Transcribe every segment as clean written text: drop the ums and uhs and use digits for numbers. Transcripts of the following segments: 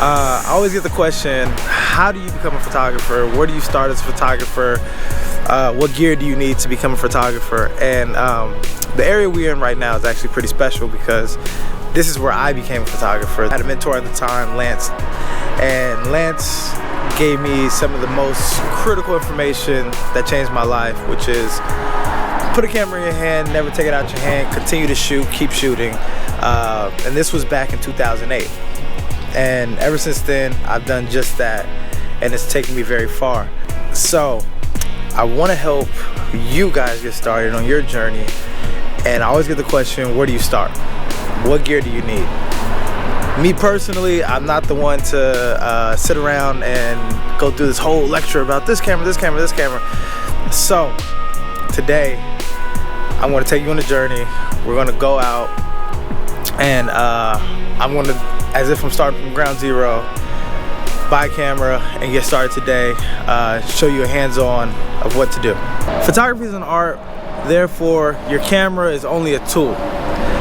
I always get the question, how do you become a photographer? Where do you start as a photographer? What gear do you need to become a photographer? And the area we're in right now is actually pretty special because this is where I became a photographer. I had a mentor at the time, Lance, and Lance gave me some of the most critical information that changed my life, which is put a camera in your hand, never take it out your hand, continue to shoot, keep shooting. And this was back in 2008. And ever since then, I've done just that, and it's taken me very far. So I want to help you guys get started on your journey. And I always get the question, where do you start? What gear do you need? Me personally, I'm not the one to sit around and go through this whole lecture about this camera, this camera, this camera. So today, I'm going to take you on a journey. We're going to go out and I'm going to, as if I'm starting from ground zero, buy a camera and get started today, show you a hands-on of what to do. Photography is an art, therefore your camera is only a tool.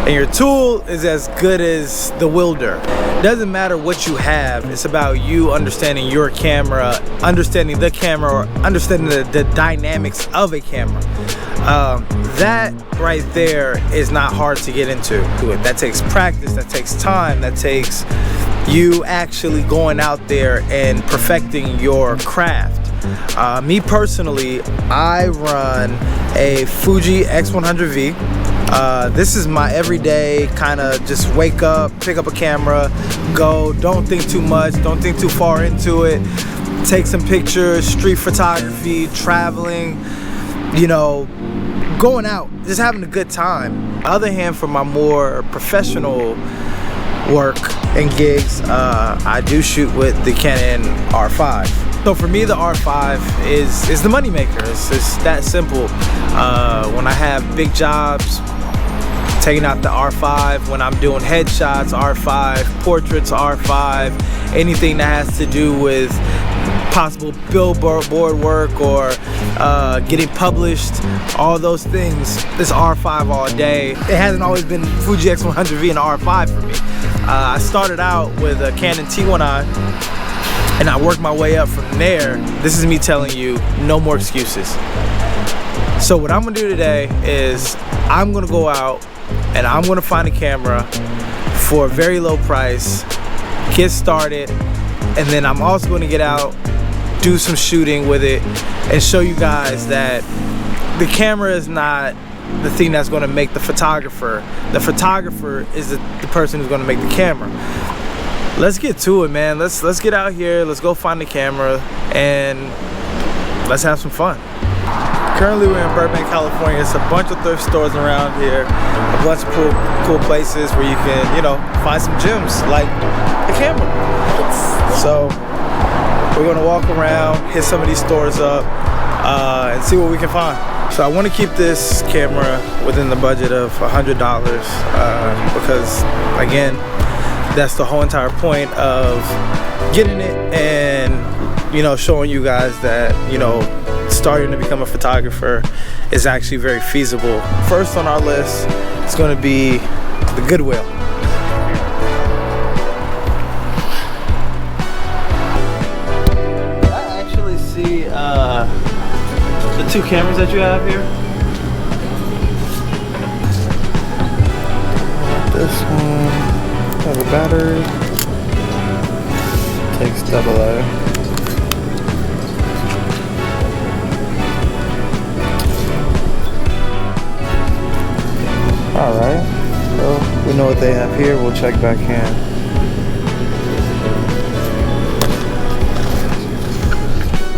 And your tool is as good as the wielder. It doesn't matter what you have, it's about you understanding your camera, understanding the camera, or understanding the dynamics of a camera. That right there is not hard to get into. That takes practice, that takes time, that takes you actually going out there and perfecting your craft. Me personally, I run a Fuji X100V. This is my everyday kind of just wake up, pick up a camera, go, don't think too much, don't think too far into it, take some pictures, street photography, traveling, you know, going out, just having a good time. On the other hand, for my more professional work and gigs, I do shoot with the Canon R5. So for me, the R5 is the money maker. It's that simple. When I have big jobs, taking out the R5. When I'm doing headshots, R5, portraits, R5, anything that has to do with possible billboard work or getting published, all those things, this R5 all day. It hasn't always been Fuji X100V and R5 for me. I started out with a Canon T1i and I worked my way up from there. This is me telling you, no more excuses. So what I'm gonna do today is I'm gonna go out and I'm gonna find a camera for a very low price, get started, and then I'm also gonna get out, do some shooting with it, and show you guys that the camera is not the thing that's gonna make the photographer. The photographer is the person who's gonna make the camera. Let's get to it, man. Let's get out here, let's go find the camera, and let's have some fun. Currently we're in Burbank, California. It's a bunch of thrift stores around here, a bunch of cool places where you can, you know, find some gems like the camera. So we're gonna walk around, hit some of these stores up, and see what we can find. So I want to keep this camera within the budget of $100 because, again, that's the whole entire point of getting it and, you know, showing you guys that, you know, starting to become a photographer is actually very feasible. First on our list is going to be the Goodwill. I actually see the two cameras that you have here. This one has a battery, takes AA. Alright, so we know what they have here, we'll check back in.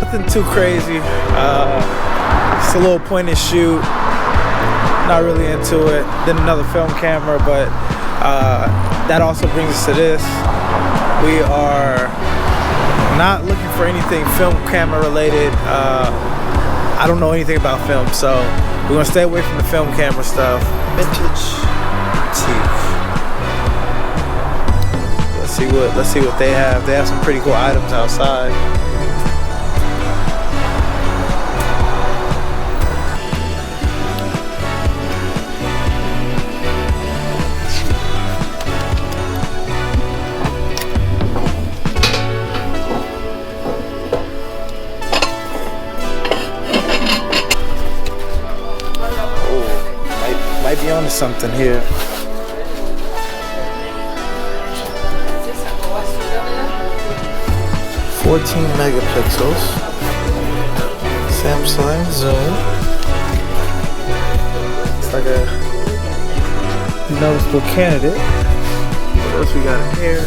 Nothing too crazy, just a little point and shoot, not really into it. Then another film camera, but that also brings us to this. We are not looking for anything film camera related. I don't know anything about film, so we're gonna stay away from the film camera stuff. Vintage teeth. Let's see what they have. They have some pretty cool items outside. onto something here. 14 megapixels. Samsung zoom. It's like a noticeable candidate. What else we got here?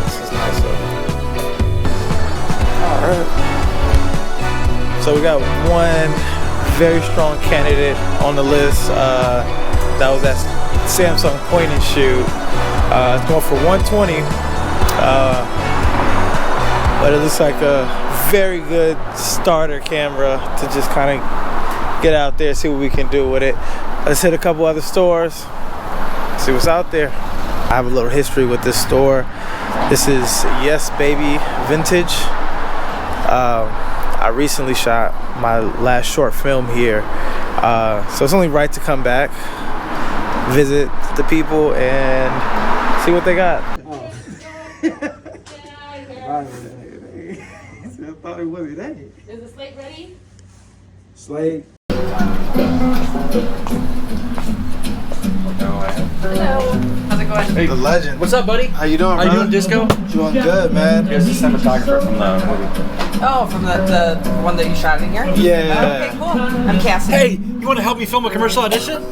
This is nice though. Alright. So we got one very strong candidate on the list. That was that Samsung point and shoot. It's going for 120. But it looks like a very good starter camera to just kind of get out there, see what we can do with it. Let's hit a couple other stores, see what's out there. I have a little history with this store. This is Yes Baby Vintage. I recently shot my last short film here, so it's only right to come back, visit the people, and see what they got. I thought it wasn't that. Is the slate ready? Slate. Hello. How's it going? Hey, the legend. What's up, buddy? How you doing, How you brother? doing, Disco? Doing good, man. Here's the cinematographer from the movie. Oh, from the one that you shot in here? Yeah. Okay, cool. I'm Cassie. Hey, you want to help me film a commercial audition?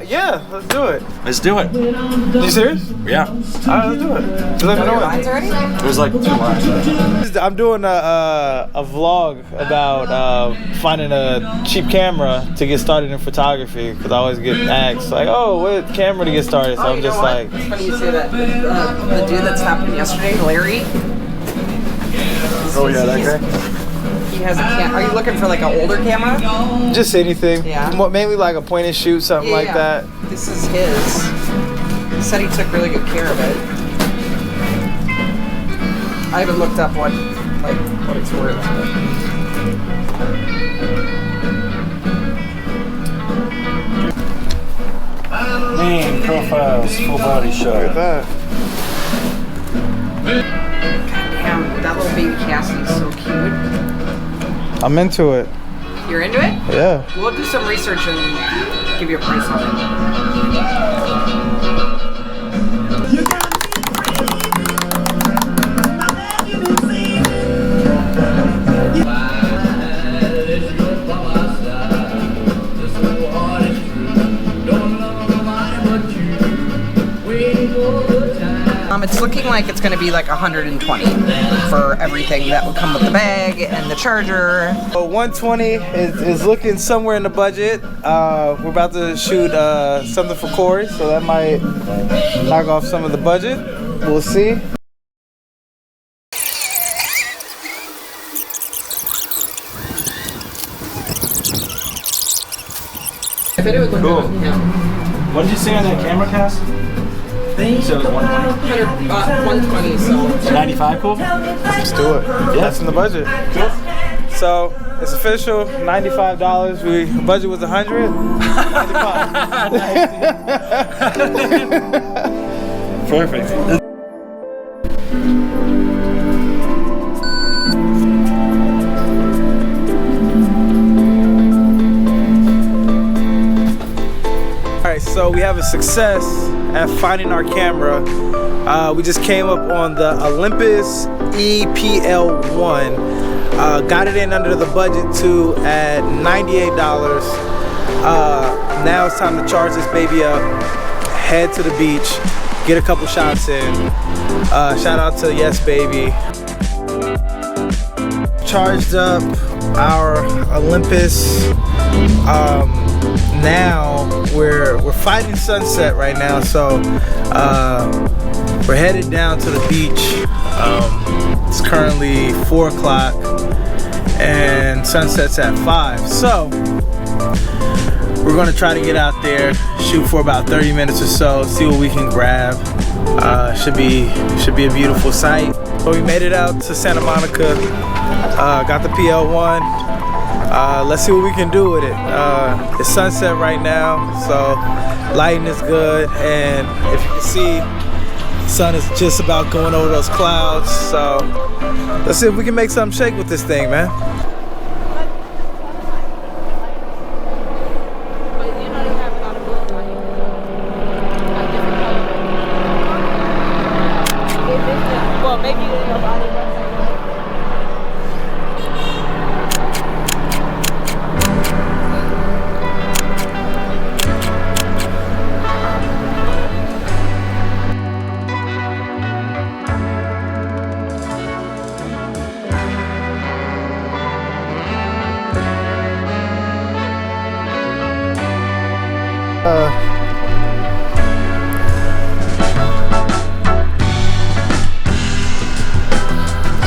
Yeah, let's do it. Let's do it. You serious? Yeah. Alright, let's do it. Just let me know Your it. lines already? It was like 2 lines. I'm doing a vlog about finding a cheap camera to get started in photography, because I always get asked like, oh, what camera to get started? So I'm you just know what? like, It's funny you say that. The dude that stopped in yesterday, Larry. oh yeah, that guy. He has a Are you looking for like an older camera? Just anything. Yeah. Mainly like a point and shoot, something like that. This is his. He said he took really good care of it. I haven't looked up what it's worth. Name, profiles, full body shot. Look at that. Damn, that little baby Cassie is so cute. I'm into it. You're into it? Yeah. We'll do some research and give you a price on it. It's looking like it's going to be like 120 for everything that would come with the bag and the charger. So 120 is looking somewhere in the budget. We're about to shoot something for Corey, so that might knock off some of the budget. We'll see. I bet it would look Cool. good. Yeah. What did you say on that camera, Cass? So it was 120. 120, so. 95, cool? Let's do it. Yeah, that's in the budget. Cool. So it's official, $95. We budget was 100. 95. Perfect. Alright, so we have a success at finding our camera. We just came up on the Olympus EPL1. Got it in under the budget too at $98. Now it's time to charge this baby up, head to the beach, get a couple shots in. Shout out to Yes Baby. Charged up our Olympus. Now we're fighting sunset right now, so we're headed down to the beach. It's currently 4 o'clock and sunset's at 5. So we're gonna try to get out there, shoot for about 30 minutes or so, see what we can grab. Should be a beautiful sight. So we made it out to Santa Monica, got the PL1. Let's see what we can do with it. It's sunset right now, so lighting is good, and if you can see, the sun is just about going over those clouds. So let's see if we can make something shake with this thing, man.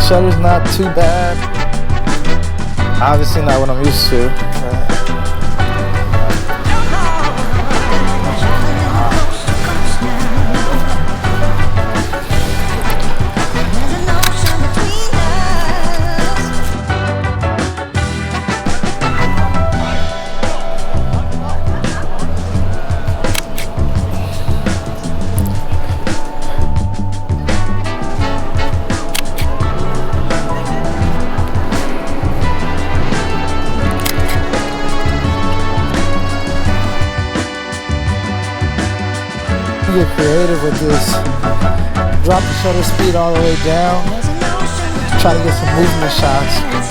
Shutter's not too bad. Obviously not what I'm used to. Get creative with this. Drop the shutter speed all the way down. Try to get some movement shots.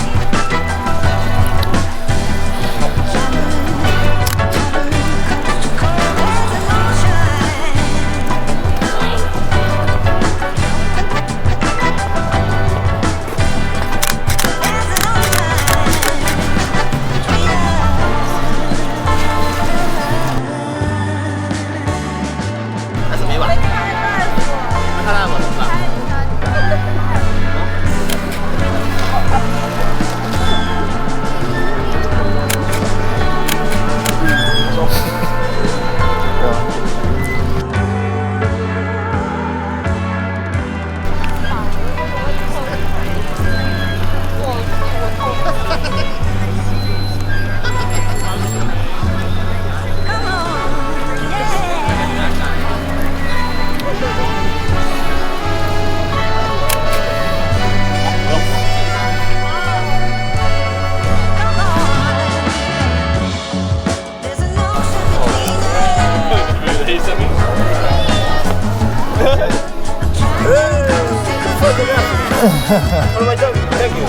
What am I doing? Thank you.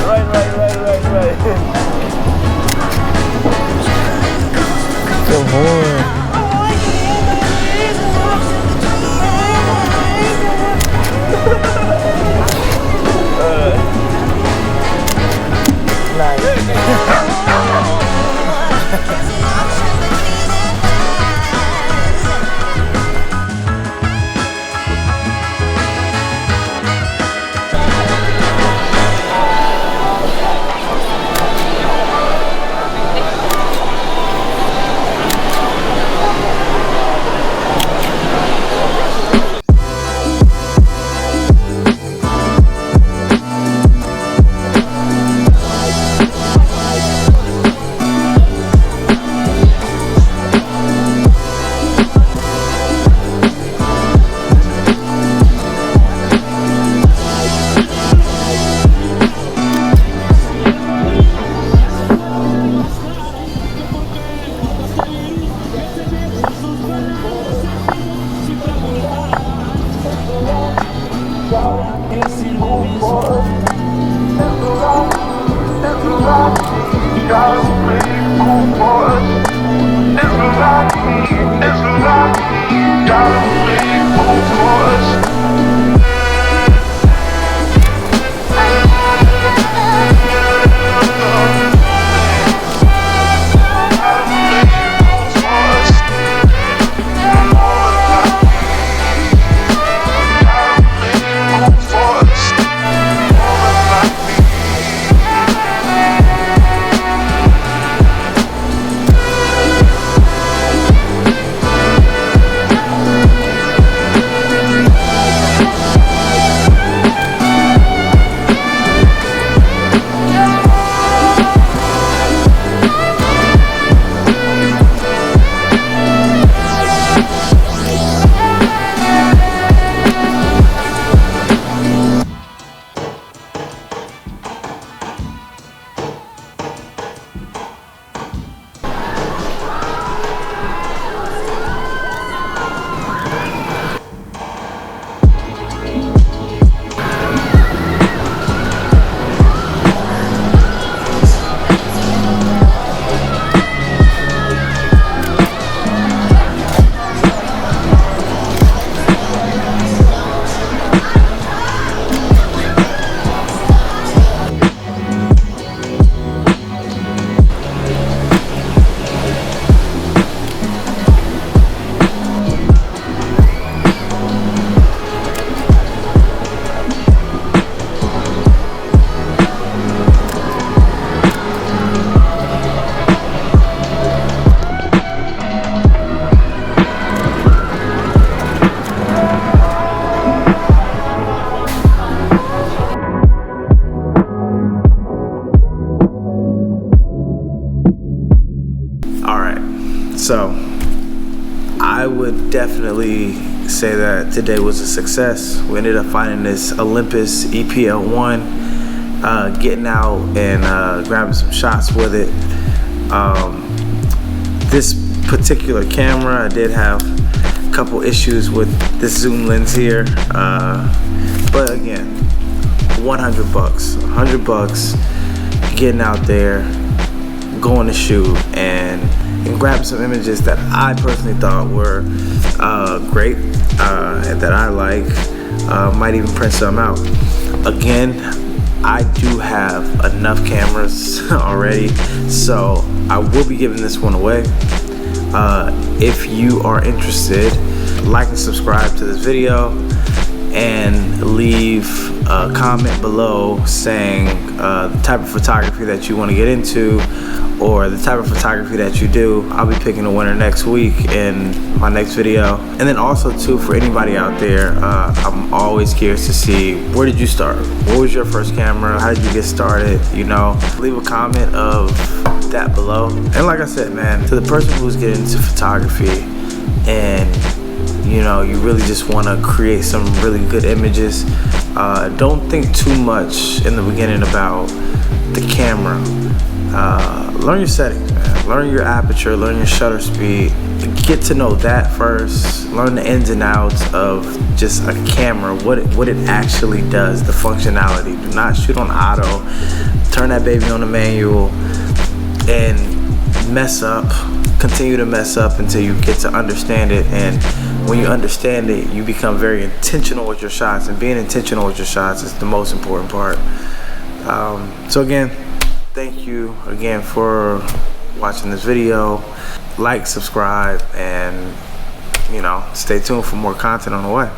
Right. Good boy. So I would definitely say that today was a success. We ended up finding this Olympus EPL1, getting out and grabbing some shots with it. This particular camera, I did have a couple issues with this zoom lens here, but again, 100 bucks, getting out there, going to shoot and grab some images that I personally thought were great, and that I like. Might even print some out. Again, I do have enough cameras already, so I will be giving this one away. If you are interested, like and subscribe to this video and leave a comment below saying the type of photography that you want to get into or the type of photography that you do. I'll be picking a winner next week in my next video. And then also too, for anybody out there, I'm always curious to see, where did you start? What was your first camera? How did you get started? You know, leave a comment of that below. And like I said, man, to the person who's getting into photography and you know, you really just want to create some really good images, don't think too much in the beginning about the camera. Learn your settings, man. Learn your aperture, learn your shutter speed. Get to know that first. Learn the ins and outs of just a camera, what it actually does, the functionality. Do not shoot on auto. Turn that baby on the manual and mess up. Continue to mess up until you get to understand it, and when you understand it, you become very intentional with your shots, and being intentional with your shots is the most important part. So again, thank you again for watching this video. Like, subscribe, and you know, stay tuned for more content on the way.